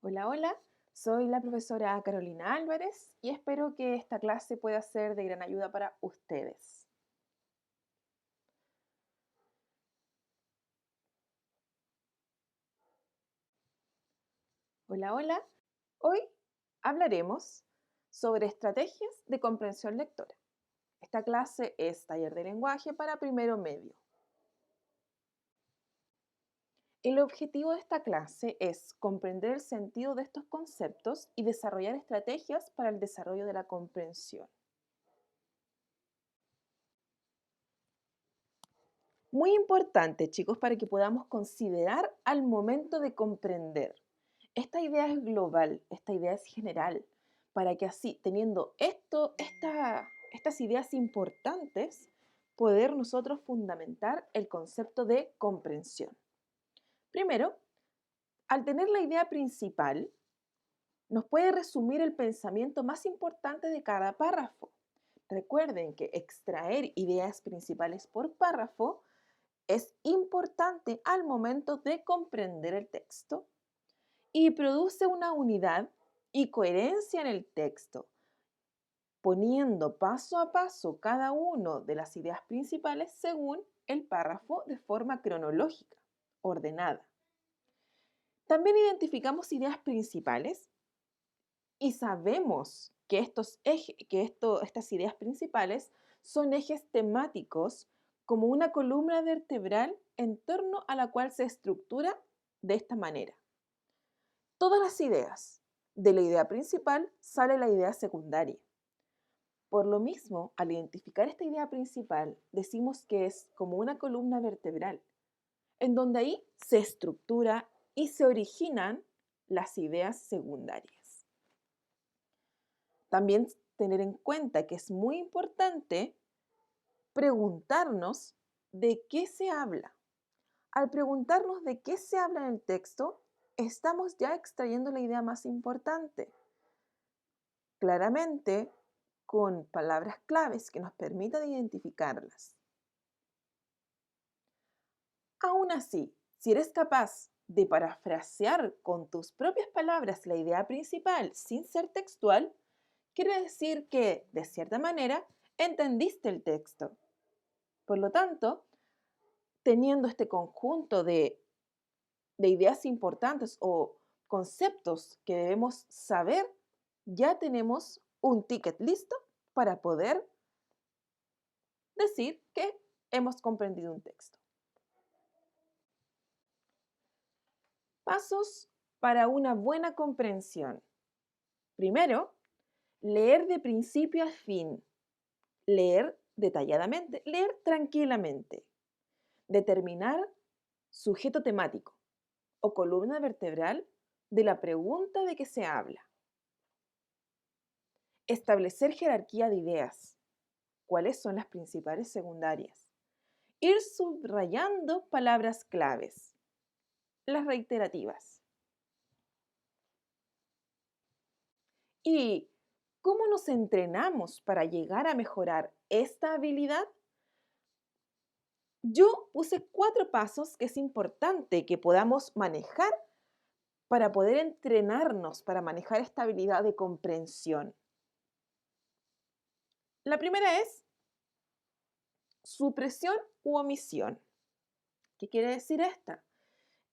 Hola, hola, soy la profesora Carolina Álvarez y espero que esta clase pueda ser de gran ayuda para ustedes. Hola, hola, hoy hablaremos sobre estrategias de comprensión lectora. Esta clase es taller de lenguaje para primero medio. El objetivo de esta clase es comprender el sentido de estos conceptos y desarrollar estrategias para el desarrollo de la comprensión. Muy importante, chicos, para que podamos considerar al momento de comprender. Esta idea es global, esta idea es general, para que así, teniendo estas ideas importantes, poder nosotros fundamentar el concepto de comprensión. Primero, al tener la idea principal, nos puede resumir el pensamiento más importante de cada párrafo. Recuerden que extraer ideas principales por párrafo es importante al momento de comprender el texto y produce una unidad y coherencia en el texto, poniendo paso a paso cada una de las ideas principales según el párrafo de forma cronológica, ordenada. También identificamos ideas principales y sabemos que estas ideas principales son ejes temáticos como una columna vertebral en torno a la cual se estructura de esta manera. Todas las ideas de la idea principal sale la idea secundaria. Por lo mismo, al identificar esta idea principal, decimos que es como una columna vertebral, en donde ahí se estructura y se originan las ideas secundarias. También tener en cuenta que es muy importante preguntarnos de qué se habla. Al preguntarnos de qué se habla en el texto, estamos ya extrayendo la idea más importante. Claramente, con palabras claves que nos permitan identificarlas. Aún así, si eres capaz de parafrasear con tus propias palabras la idea principal sin ser textual, quiere decir que, de cierta manera, entendiste el texto. Por lo tanto, teniendo este conjunto de ideas importantes o conceptos que debemos saber, ya tenemos un ticket listo para poder decir que hemos comprendido un texto. Pasos para una buena comprensión. Primero, leer de principio a fin. Leer detalladamente, leer tranquilamente. Determinar sujeto temático o columna vertebral de la pregunta de que se habla. Establecer jerarquía de ideas. ¿Cuáles son las principales secundarias? Ir subrayando palabras claves. Las reiterativas. ¿Y cómo nos entrenamos para llegar a mejorar esta habilidad? Yo puse 4 pasos que es importante que podamos manejar para poder entrenarnos para manejar esta habilidad de comprensión. La primera es supresión u omisión. ¿Qué quiere decir esta?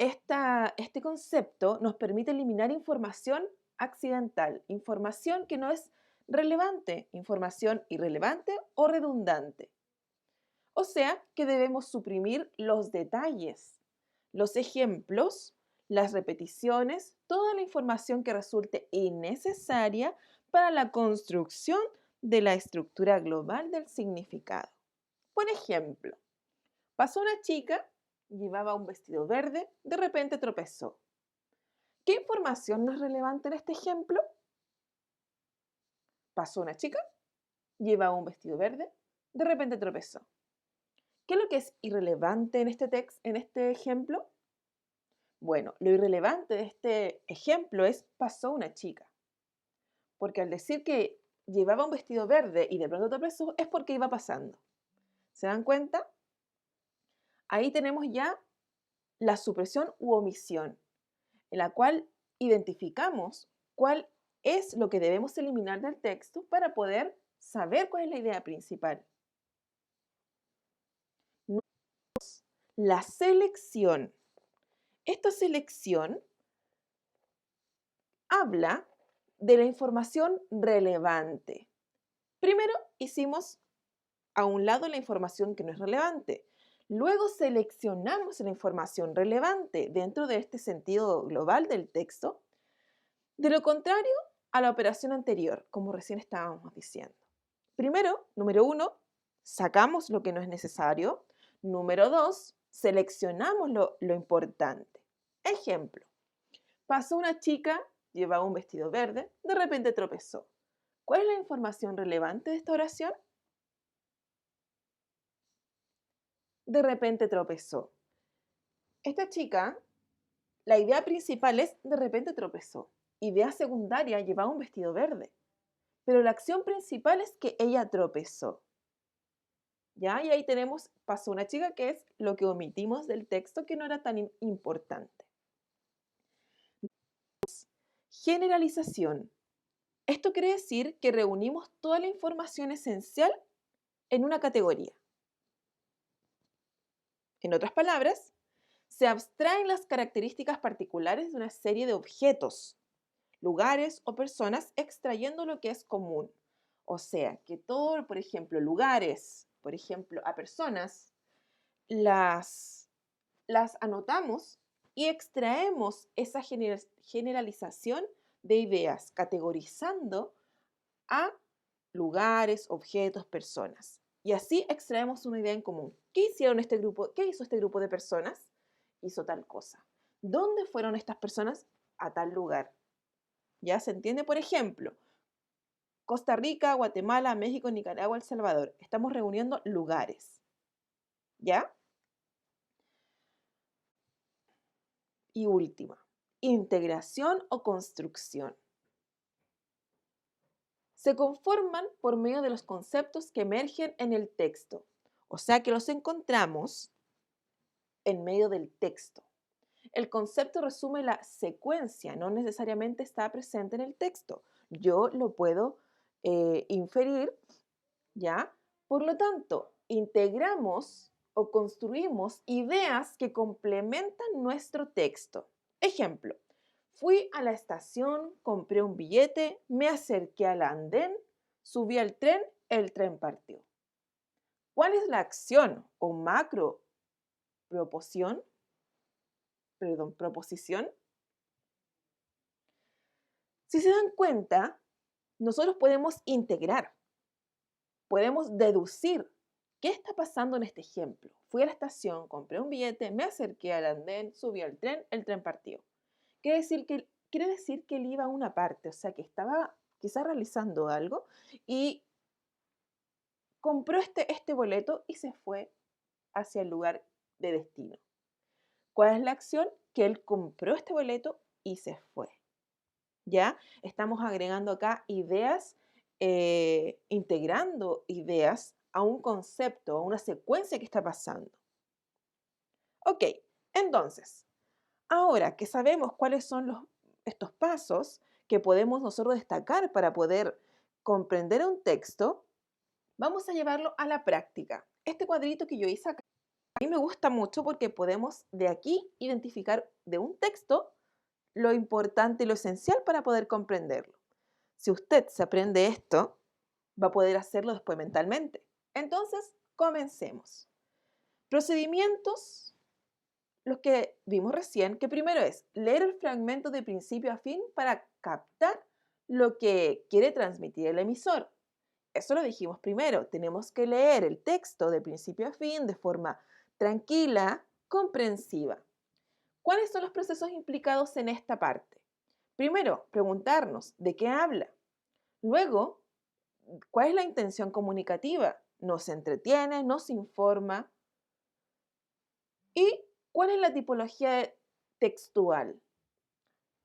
Este concepto nos permite eliminar información accidental, información que no es relevante, información irrelevante o redundante. O sea que debemos suprimir los detalles, los ejemplos, las repeticiones, toda la información que resulte innecesaria para la construcción de la estructura global del significado. Por ejemplo, pasó una chica, llevaba un vestido verde, de repente tropezó. ¿Qué información no es relevante en este ejemplo? Pasó una chica, llevaba un vestido verde, de repente tropezó. ¿Qué es lo que es irrelevante en este ejemplo? Bueno, lo irrelevante de este ejemplo es pasó una chica. Porque al decir que llevaba un vestido verde y de pronto tropezó es porque iba pasando. ¿Se dan cuenta? Ahí tenemos ya la supresión u omisión, en la cual identificamos cuál es lo que debemos eliminar del texto para poder saber cuál es la idea principal. La selección. Esta selección habla de la información relevante. Primero hicimos a un lado la información que no es relevante. Luego seleccionamos la información relevante dentro de este sentido global del texto. De lo contrario a la operación anterior, como recién estábamos diciendo. Primero, número 1, sacamos lo que no es necesario. Número 2, seleccionamos lo importante. Ejemplo, pasó una chica, llevaba un vestido verde, de repente tropezó. ¿Cuál es la información relevante de esta oración? De repente tropezó. Esta chica, la idea principal es de repente tropezó. Idea secundaria, llevaba un vestido verde. Pero la acción principal es que ella tropezó. ¿Ya? Y ahí tenemos, pasó una chica, que es lo que omitimos del texto que no era tan importante. Generalización. Esto quiere decir que reunimos toda la información esencial en una categoría. En otras palabras, se abstraen las características particulares de una serie de objetos, lugares o personas, extrayendo lo que es común. O sea, que todo, por ejemplo, lugares, por ejemplo, a personas, las anotamos y extraemos esa generalización de ideas, categorizando a lugares, objetos, personas. Y así extraemos una idea en común. ¿Qué hicieron este grupo? ¿Qué hizo este grupo de personas? Hizo tal cosa. ¿Dónde fueron estas personas? A tal lugar. ¿Ya se entiende? Por ejemplo, Costa Rica, Guatemala, México, Nicaragua, El Salvador. Estamos reuniendo lugares. ¿Ya? Y última, integración o construcción. Se conforman por medio de los conceptos que emergen en el texto, o sea que los encontramos en medio del texto. El concepto resume la secuencia, no necesariamente está presente en el texto. Yo lo puedo inferir, ¿ya? Por lo tanto, integramos o construimos ideas que complementan nuestro texto. Ejemplo, fui a la estación, compré un billete, me acerqué al andén, subí al tren, el tren partió. ¿Cuál es la acción o macro proposición? Proposición. Si se dan cuenta, nosotros podemos integrar, podemos deducir qué está pasando en este ejemplo. Fui a la estación, compré un billete, me acerqué al andén, subí al tren, el tren partió. Quiere decir que él iba a una parte, o sea, que estaba quizás realizando algo y compró este boleto y se fue hacia el lugar de destino. ¿Cuál es la acción? Que él compró este boleto y se fue. ¿Ya? Estamos agregando acá ideas, integrando ideas a un concepto, a una secuencia que está pasando. Ok, entonces, ahora que sabemos cuáles son estos pasos que podemos nosotros destacar para poder comprender un texto, vamos a llevarlo a la práctica. Este cuadrito que yo hice acá, a mí me gusta mucho porque podemos de aquí identificar de un texto lo importante y lo esencial para poder comprenderlo. Si usted se aprende esto, va a poder hacerlo después mentalmente. Entonces, comencemos. Procedimientos, los que vimos recién, que primero es leer el fragmento de principio a fin para captar lo que quiere transmitir el emisor. Eso lo dijimos primero, tenemos que leer el texto de principio a fin de forma tranquila, comprensiva. ¿Cuáles son los procesos implicados en esta parte? Primero, preguntarnos de qué habla. Luego, ¿cuál es la intención comunicativa? ¿Nos entretiene? ¿Nos informa? ¿Y cuál es la tipología textual?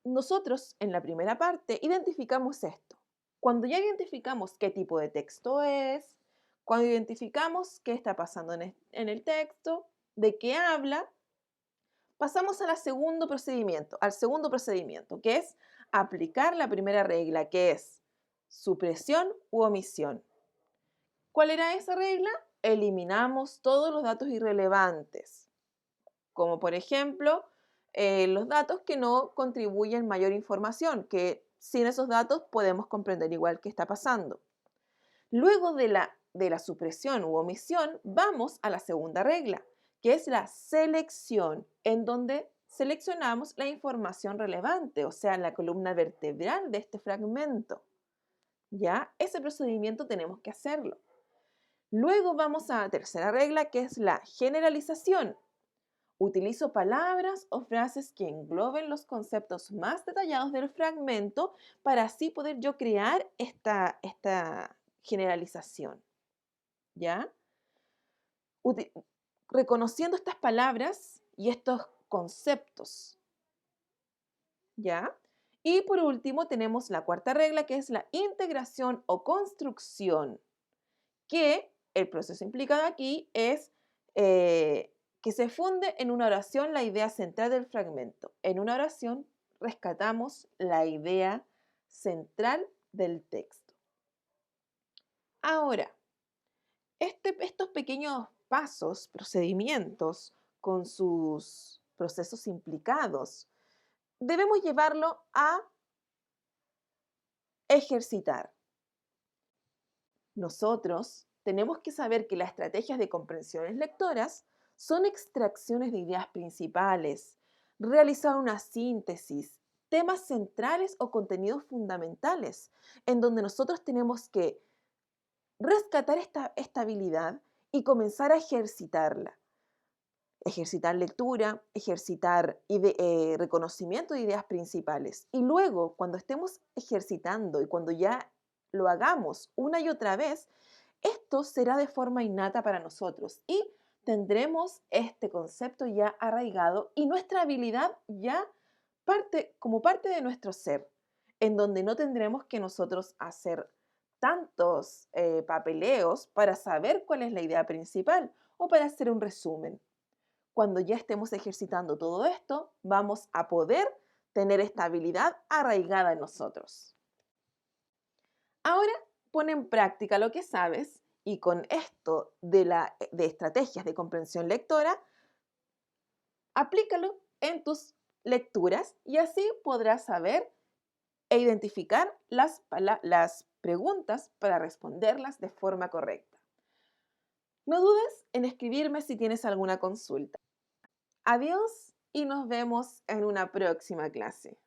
Nosotros, en la primera parte, identificamos esto. Cuando ya identificamos qué tipo de texto es, cuando identificamos qué está pasando en el texto, de qué habla, pasamos al segundo procedimiento, que es aplicar la primera regla, que es supresión u omisión. ¿Cuál era esa regla? Eliminamos todos los datos irrelevantes, como por ejemplo los datos que no contribuyen mayor información, que sin esos datos podemos comprender igual qué está pasando. Luego de la supresión u omisión, vamos a la segunda regla, que es la selección, en donde seleccionamos la información relevante, o sea, la columna vertebral de este fragmento. ¿Ya? Ese procedimiento tenemos que hacerlo. Luego vamos a la tercera regla, que es la generalización. Utilizo palabras o frases que engloben los conceptos más detallados del fragmento para así poder yo crear esta generalización. ¿Ya? Reconociendo estas palabras y estos conceptos. ¿Ya? Y por último tenemos la cuarta regla, que es la integración o construcción, que el proceso implicado aquí es que se funde en una oración la idea central del fragmento. En una oración rescatamos la idea central del texto. Ahora, estos pequeños pasos, procedimientos, con sus procesos implicados, debemos llevarlo a ejercitar. Nosotros tenemos que saber que las estrategias de comprensiones lectoras son extracciones de ideas principales, realizar una síntesis, temas centrales o contenidos fundamentales, en donde nosotros tenemos que rescatar esta habilidad y comenzar a ejercitarla. Ejercitar lectura, ejercitar reconocimiento de ideas principales. Y luego, cuando estemos ejercitando y cuando ya lo hagamos una y otra vez, esto será de forma innata para nosotros y tendremos este concepto ya arraigado y nuestra habilidad ya como parte de nuestro ser, en donde no tendremos que nosotros hacer tantos papeleos para saber cuál es la idea principal o para hacer un resumen. Cuando ya estemos ejercitando todo esto, vamos a poder tener esta habilidad arraigada en nosotros. Ahora pon en práctica lo que sabes y con esto de estrategias de comprensión lectora, aplícalo en tus lecturas y así podrás saber e identificar las preguntas para responderlas de forma correcta. No dudes en escribirme si tienes alguna consulta. Adiós y nos vemos en una próxima clase.